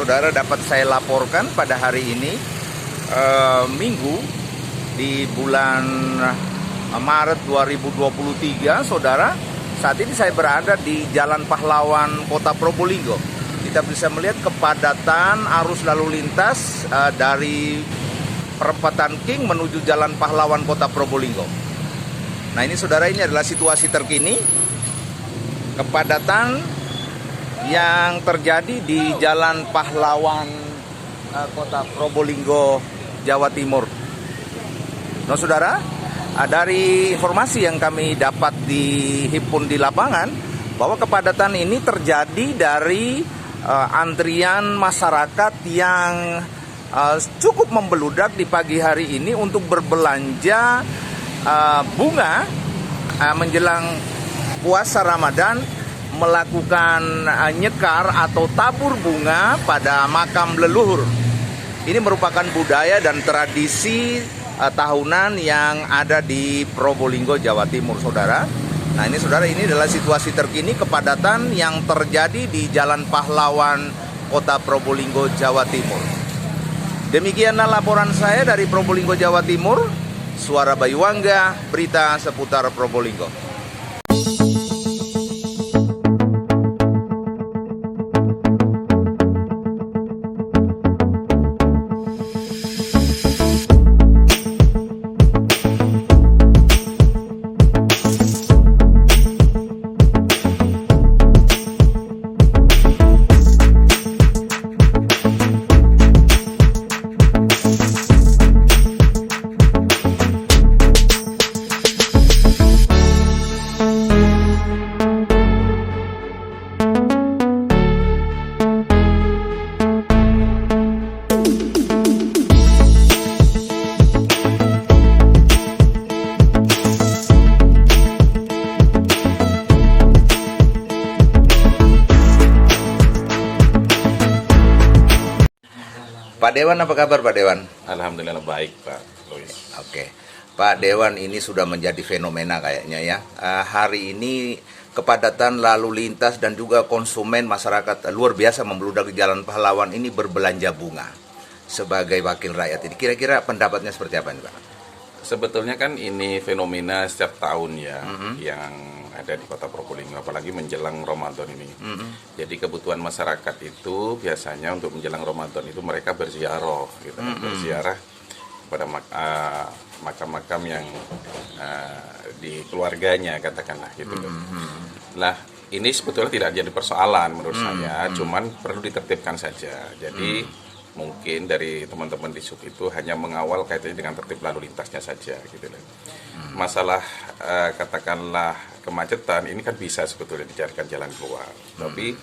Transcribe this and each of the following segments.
saudara, dapat saya laporkan pada hari ini, Minggu di bulan Maret 2023, saudara. Saat ini saya berada di Jalan Pahlawan Kota Probolinggo. Kita bisa melihat kepadatan arus lalu lintas dari perempatan King menuju Jalan Pahlawan Kota Probolinggo. Nah ini saudara, ini adalah situasi terkini kepadatan yang terjadi di Jalan Pahlawan Kota Probolinggo, Jawa Timur. Nah saudara, dari informasi yang kami dapat dihimpun di lapangan, bahwa kepadatan ini terjadi dari antrian masyarakat yang cukup membeludak di pagi hari ini untuk berbelanja bunga menjelang puasa Ramadan, melakukan nyekar atau tabur bunga pada makam leluhur. Ini merupakan budaya dan tradisi tahunan yang ada di Probolinggo, Jawa Timur, saudara. Nah ini saudara, ini adalah situasi terkini kepadatan yang terjadi di Jalan Pahlawan Kota Probolinggo, Jawa Timur. Demikianlah laporan saya dari Probolinggo, Jawa Timur. Suara Bayuangga, berita seputar Probolinggo. Pak Dewan, apa kabar Pak Dewan? Alhamdulillah baik Pak Louis. Oke, Pak Dewan, ini sudah menjadi fenomena kayaknya ya. Hari ini kepadatan lalu lintas dan juga konsumen masyarakat luar biasa membludak di Jalan Pahlawan ini berbelanja bunga. Sebagai wakil rakyat ini, kira-kira pendapatnya seperti apa nih Pak? Sebetulnya kan ini fenomena setiap tahun ya, yang ada di Kota Probolinggo, apalagi menjelang Ramadan ini. Jadi kebutuhan masyarakat itu biasanya untuk menjelang Ramadan itu mereka berziarah, gitu, berziarah pada makam-makam yang di keluarganya, katakanlah gitu. Nah, ini sebetulnya tidak jadi persoalan menurut saya, cuman perlu ditertibkan saja. Jadi mungkin dari teman-teman di sub itu hanya mengawal kaitannya dengan tertib lalu lintasnya saja gitu. Masalah katakanlah kemacetan ini kan bisa sebetulnya dicarikan jalan keluar. Tapi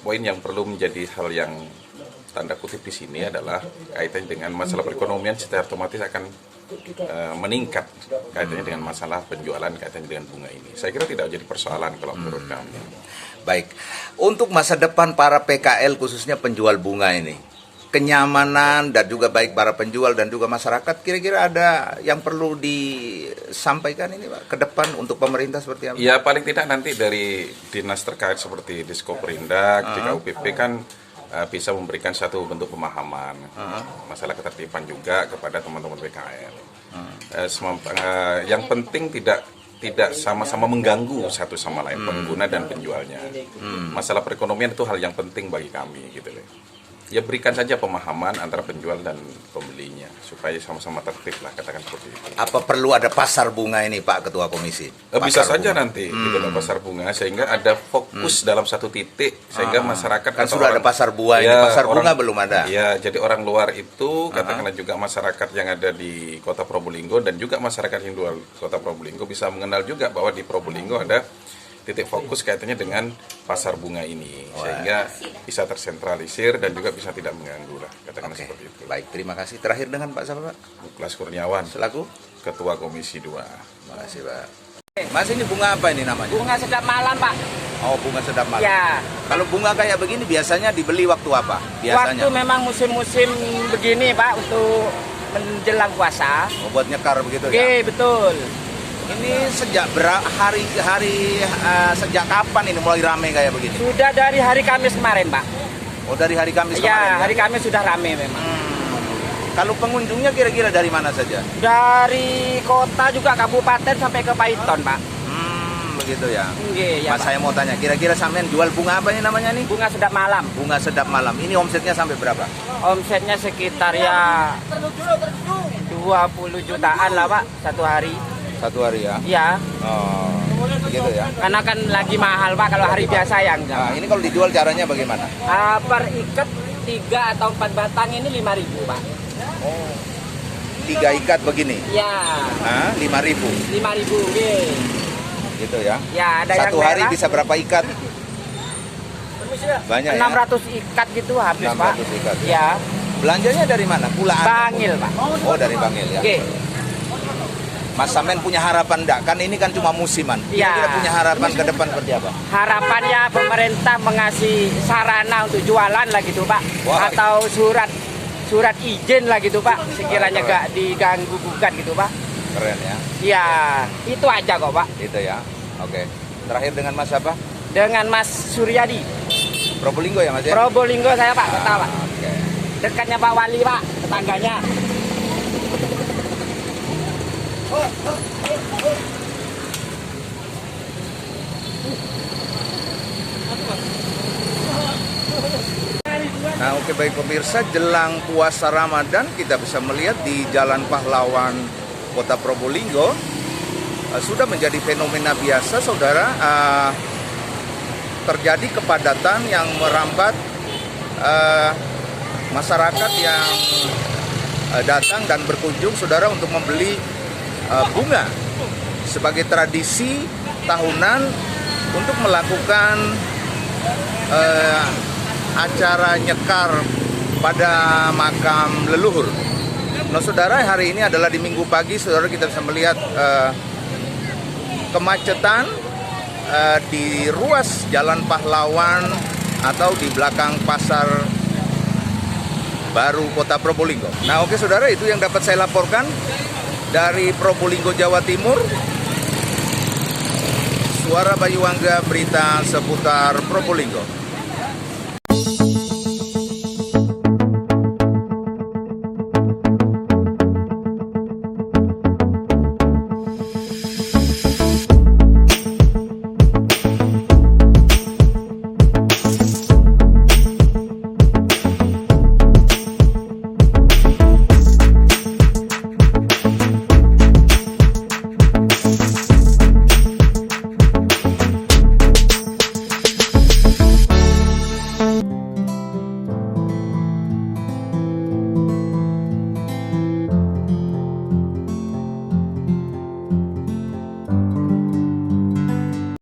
poin yang perlu menjadi hal yang tanda kutip di sini adalah kaitannya dengan masalah perekonomian secara otomatis akan meningkat kaitannya dengan masalah penjualan kaitannya dengan bunga ini. Saya kira tidak jadi persoalan kalau menurut kami. Baik, untuk masa depan para PKL khususnya penjual bunga ini, kenyamanan dan juga baik para penjual dan juga masyarakat, kira-kira ada yang perlu disampaikan ini Pak ke depan untuk pemerintah seperti apa? Ya paling tidak nanti dari dinas terkait seperti Diskoperindak, DKUPP kan bisa memberikan satu bentuk pemahaman masalah ketertiban juga kepada teman-teman PKL. Yang penting tidak sama-sama mengganggu satu sama lain pengguna dan penjualnya. Masalah perekonomian itu hal yang penting bagi kami gitu loh. Ya berikan saja pemahaman antara penjual dan pembelinya supaya sama-sama tertib lah, katakan seperti itu. Apa perlu ada pasar bunga ini Pak Ketua Komisi? Bisa saja nanti gitu loh, pasar bunga, sehingga ada fokus dalam satu titik sehingga masyarakat kan sudah ada pasar buah ini, pasar bunga belum ada. Ya, jadi orang luar itu katakanlah juga masyarakat yang ada di Kota Probolinggo dan juga masyarakat yang luar Kota Probolinggo bisa mengenal juga bahwa di Probolinggo ada titik fokus kaitannya dengan pasar bunga ini, sehingga bisa tersentralisir dan juga bisa tidak mengganggu lah, katakan seperti itu. Baik, terima kasih. Terakhir dengan Pak siapa Pak? Muklas Kurniawan selaku Ketua Komisi 2. Terima kasih Pak. Mas, ini bunga apa ini namanya? Bunga sedap malam Pak. Oh, bunga sedap malam. Ya. Kalau bunga kayak begini biasanya dibeli waktu apa? Biasanya? Waktu memang musim-musim begini Pak, untuk menjelang puasa. Oh, buat nyekar begitu Oke, ya? betul. Ini sejak sejak kapan ini mulai ramai kayak begini? Sudah dari hari Kamis kemarin Pak. Oh, dari hari Kamis Ya, kemarin. hari Kamis sudah rame memang. Kalau pengunjungnya kira-kira dari mana saja? Dari kota juga kabupaten sampai ke Paiton, Pak. Begitu ya. Iya, ya, Mas, Pak. saya mau tanya, kira-kira sampean jual bunga apa ini namanya nih? Bunga sedap malam. Bunga sedap malam. Ini omsetnya sampai berapa? Omsetnya sekitar ya 20 jutaan lah, Pak, satu hari. Satu hari ya. Iya, Oh, begitu ya. karena kan lagi mahal, Pak, kalau hari biasa ya enggak. Nah, ini kalau dijual caranya bagaimana? Per ikat 3 atau 4 batang ini 5.000, Pak. 3 ikat begini. Ya, 5.000. 5.000. Nggih. Gitu ya. Ya, ada Satu yang hari merah. bisa berapa ikat? Banyak ya. 600 ikat gitu habis, 600 Pak. ikat ya. Ya, Belanjanya dari mana? Pulaan. Bangil, Pak. Oh, dari Bangil ya. Oke. Mas Samen punya harapan enggak? Kan ini kan cuma musiman. Ya. Kira-kira punya harapan ke depan seperti apa? Harapannya pemerintah mengasih sarana untuk jualan lah gitu, Pak. Wah. Atau surat izin lah gitu, Pak. Sekiranya gak diganggu gugat gitu, Pak. Keren ya. Ya, itu aja kok, Pak. Itu ya. Oke. Terakhir dengan Mas siapa? Dengan Mas Suryadi. Probolinggo ya Mas ya? Probolinggo saya, Pak, kota, Pak. Oke. Dekatnya Pak Wali, Pak, tetangganya. Nah, oke, baik pemirsa, jelang puasa Ramadan kita bisa melihat di Jalan Pahlawan Kota Probolinggo sudah menjadi fenomena biasa, saudara. Terjadi kepadatan yang merambat masyarakat yang datang dan berkunjung, saudara, untuk membeli bunga sebagai tradisi tahunan untuk melakukan acara nyekar pada makam leluhur. Nah, saudara, hari ini adalah di Minggu pagi, saudara, kita bisa melihat kemacetan di ruas Jalan Pahlawan atau di belakang Pasar Baru Kota Probolinggo. Nah, oke, saudara, itu yang dapat saya laporkan dari Probolinggo, Jawa Timur. Suara Bayu Angga, berita seputar Probolinggo.